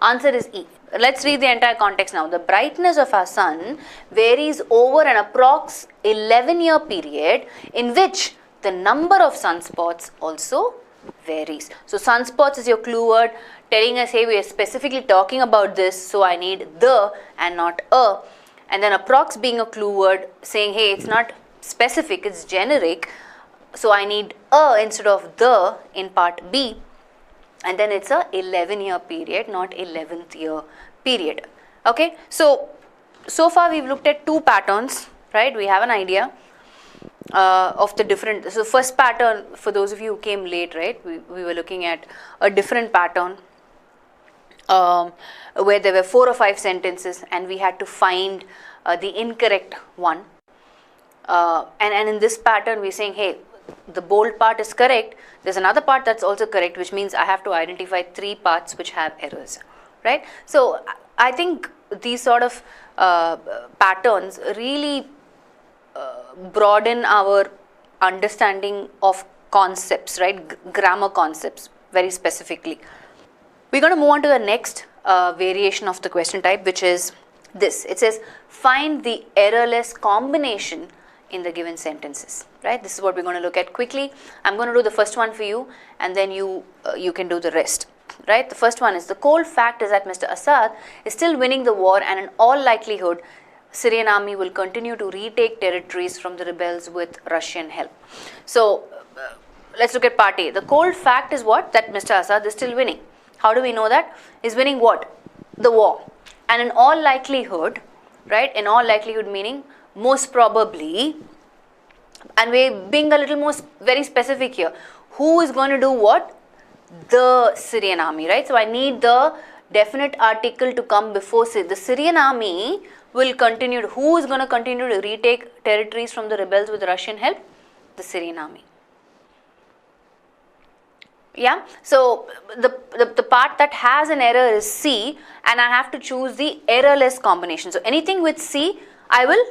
Answer is E. Let's read the entire context now. The brightness of our sun varies over an approx 11-year period in which the number of sunspots also varies. So sunspots is your clue word telling us, hey, we are specifically talking about this, so I need the and not a. And then approx being a clue word saying, hey, it's not specific, it's generic, so I need a instead of the in part B. And then it's a 11-year period, not 11th year period. Okay, so far we've looked at two patterns, right? We have an idea of the different, so first pattern, for those of you who came late, right, we were looking at a different pattern where there were 4 or 5 sentences and we had to find the incorrect one. And in this pattern we're saying, hey, the bold part is correct, there's another part that's also correct, which means I have to identify 3 parts which have errors, right? So I think these sort of patterns really broaden our understanding of concepts, right? Grammar concepts very specifically. We're going to move on to the next variation of the question type, which is this. It says, find the errorless combination in the given sentences, right? This is what we're going to look at quickly. I'm going to do the first one for you and then you can do the rest, right? The first one is, the cold fact is that Mr. Assad is still winning the war and in all likelihood Syrian army will continue to retake territories from the rebels with Russian help. So let's look at part A. The cold fact is what? That Mr. Assad is still winning. How do we know that? Is winning what? The war. And in all likelihood, right? In all likelihood meaning most probably, and we're being a little more very specific here. Who is going to do what? The Syrian army, right? So I need the definite article to come before the Syrian army will continue. Who is going to continue to retake territories from the rebels with Russian help? The Syrian army. Yeah, so the part that has an error is C, and I have to choose the errorless combination. So anything with C, I will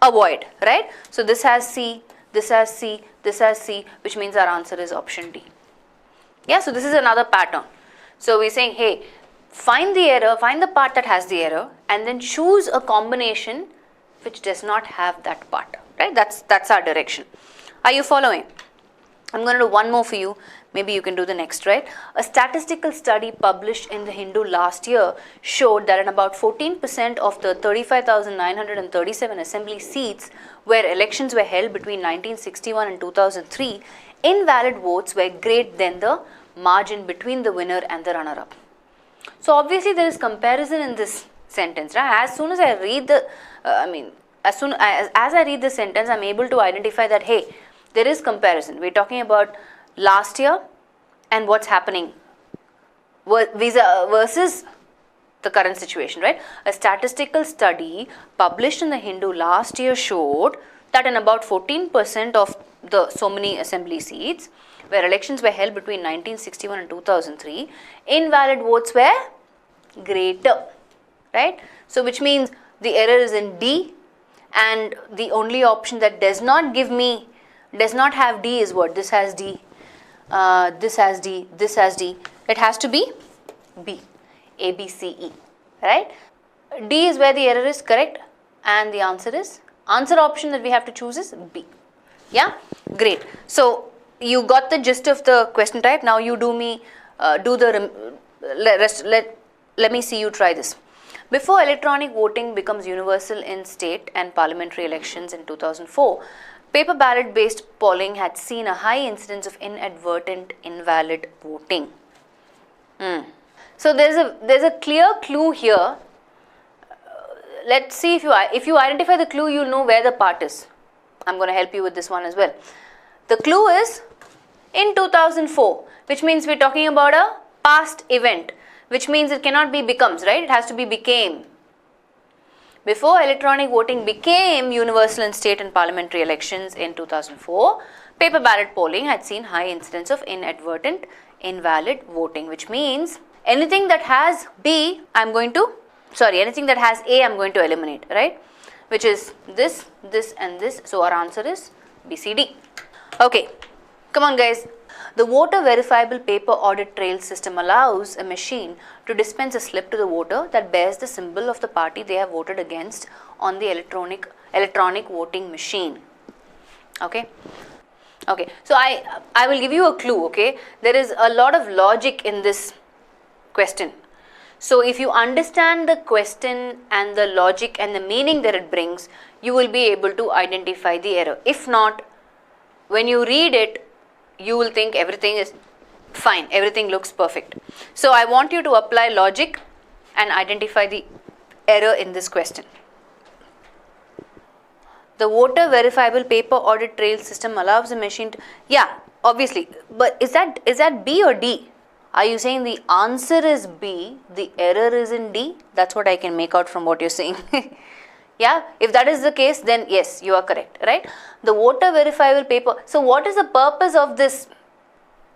avoid, right? So this has C, this has C, this has C, which means our answer is option D. Yeah, so this is another pattern. So we're saying, hey, find the error, find the part that has the error, and then choose a combination which does not have that part, right? That's our direction. Are you following? I'm going to do one more for you. Maybe you can do the next, right? A statistical study published in the Hindu last year showed that in about 14% of the 35,937 assembly seats where elections were held between 1961 and 2003, invalid votes were greater than the margin between the winner and the runner-up. So obviously there is comparison in this sentence, right? As soon as I read the, as I read the sentence, I'm able to identify that, hey, there is comparison. We're talking about last year and what's happening versus the current situation, right? A statistical study published in the Hindu last year showed that in about 14% of the so many assembly seats where elections were held between 1961 and 2003, invalid votes were greater, right? So which means the error is in D, and the only option that does not have D is what? This has D, this has D, this has D. It has to be B, A, B, C, E, right? D is where the error is, correct, and the answer option that we have to choose is B. Yeah, great. So you got the gist of the question type. Now you do me let me see you try this. Before electronic voting becomes universal in state and parliamentary elections in 2004, paper ballot based polling had seen a high incidence of inadvertent invalid voting. So there's a clear clue here. Let's see if you identify the clue, you'll know where the part is. I'm going to help you with this one as well. The clue is in 2004, which means we're talking about a past event, which means it cannot be becomes, right? It has to be became. Before electronic voting became universal in state and parliamentary elections in 2004, paper ballot polling had seen high incidence of inadvertent invalid voting, which means anything that has B, anything that has A, I'm going to eliminate, right? Which is this, this and this. So our answer is B, C, D. Okay, come on guys. The voter verifiable paper audit trail system allows a machine to dispense a slip to the voter that bears the symbol of the party they have voted against on the electronic voting machine. Okay. Okay, so I will give you a clue, okay. There is a lot of logic in this question. So if you understand the question and the logic and the meaning that it brings, you will be able to identify the error. If not, when you read it, you will think everything is fine, everything looks perfect. So I want you to apply logic and identify the error in this question. The voter verifiable paper audit trail system allows the machine to, yeah, obviously, but is that B or D? Are you saying the answer is B, the error is in D? That's what I can make out from what you're saying. Yeah, if that is the case, then yes, you are correct, right? The voter verifiable paper. So what is the purpose of this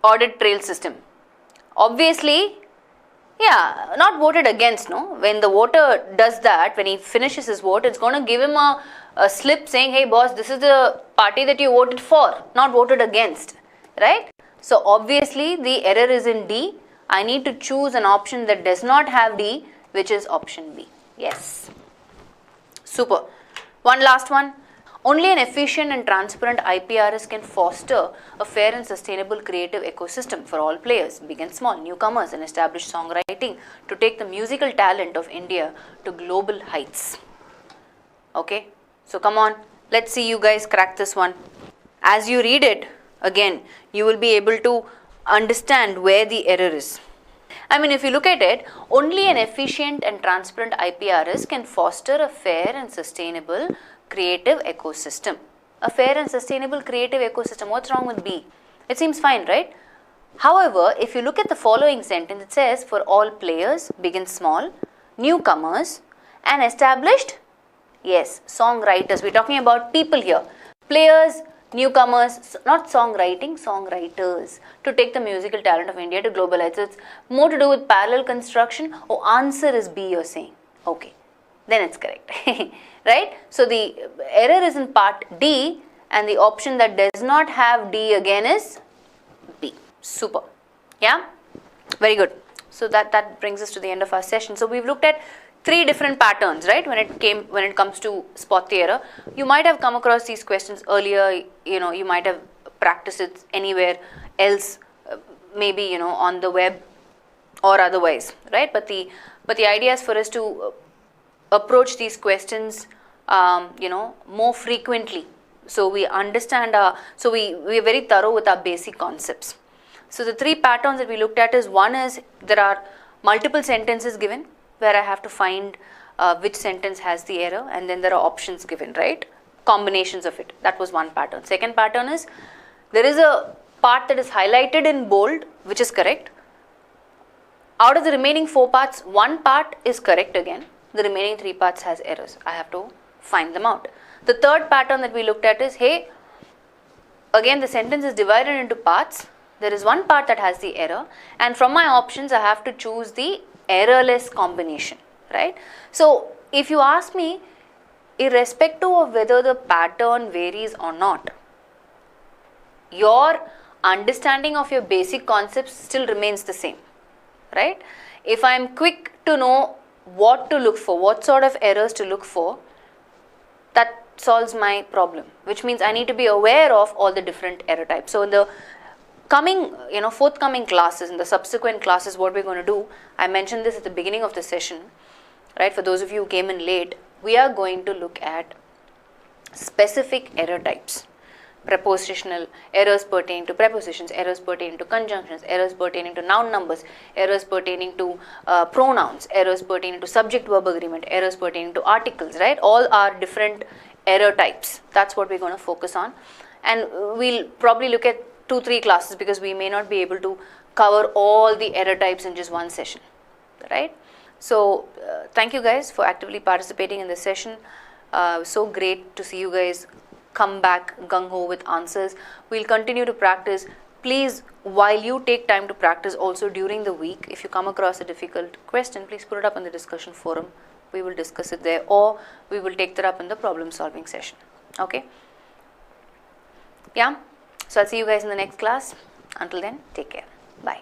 audit trail system? Obviously, yeah, not voted against, no? When the voter does that, when he finishes his vote, it's going to give him a slip saying, hey boss, this is the party that you voted for, not voted against, right? So obviously the error is in D. I need to choose an option that does not have D, which is option B. Yes. Super. One last one. Only an efficient and transparent IPRS can foster a fair and sustainable creative ecosystem for all players, big and small, newcomers and established songwriting, to take the musical talent of India to global heights. Okay. So come on, let's see you guys crack this one. As you read it, again, you will be able to understand where the error is. I mean, if you look at it, only an efficient and transparent IPRS can foster a fair and sustainable creative ecosystem. A fair and sustainable creative ecosystem. What's wrong with B? It seems fine, right? However, if you look at the following sentence, it says for all players, big and small, newcomers and established, yes, songwriters. We're talking about people here. Players, newcomers, not songwriting, songwriters, to take the musical talent of India to global heights. So it's more to do with parallel construction. Oh, answer is B, you're saying. Okay, then it's correct. Right? So the error is in part D, and the option that does not have D again is B. Super. Yeah? Very good. So that brings us to the end of our session. So we've looked at three different patterns, right? When it comes to spot the error, you might have come across these questions earlier. You might have practiced it anywhere else, maybe on the web or otherwise, right? But the idea is for us to approach these questions more frequently, so we understand we are very thorough with our basic concepts. So the three patterns that we looked at is, one is there are multiple sentences given where I have to find which sentence has the error, and then there are options given, right? Combinations of it. That was one pattern. Second pattern is there is a part that is highlighted in bold which is correct. Out of the remaining 4 parts, 1 part is correct again. The remaining 3 parts has errors. I have to find them out. The third pattern that we looked at is, hey, again the sentence is divided into parts. There is one part that has the error, and from my options I have to choose the errorless combination, right? So if you ask me, irrespective of whether the pattern varies or not, your understanding of your basic concepts still remains the same, right? If I am quick to know what to look for, what sort of errors to look for, that solves my problem, which means I need to be aware of all the different error types. So in the coming, forthcoming classes, in the subsequent classes, what we're going to do, I mentioned this at the beginning of the session, right? For those of you who came in late, we are going to look at specific error types. Prepositional errors pertaining to prepositions, errors pertaining to conjunctions, errors pertaining to noun numbers, errors pertaining to pronouns, errors pertaining to subject-verb agreement, errors pertaining to articles, right? All are different error types. That's what we're going to focus on, and we'll probably look at 2-3 classes because we may not be able to cover all the error types in just one session, right? So thank you guys for actively participating in this session. So great to see you guys come back gung-ho with answers. We'll continue to practice. Please, while you take time to practice, also during the week, if you come across a difficult question, please put it up in the discussion forum. We will discuss it there, or we will take that up in the problem solving session. Okay? Yeah? So I'll see you guys in the next class. Until then, take care. Bye.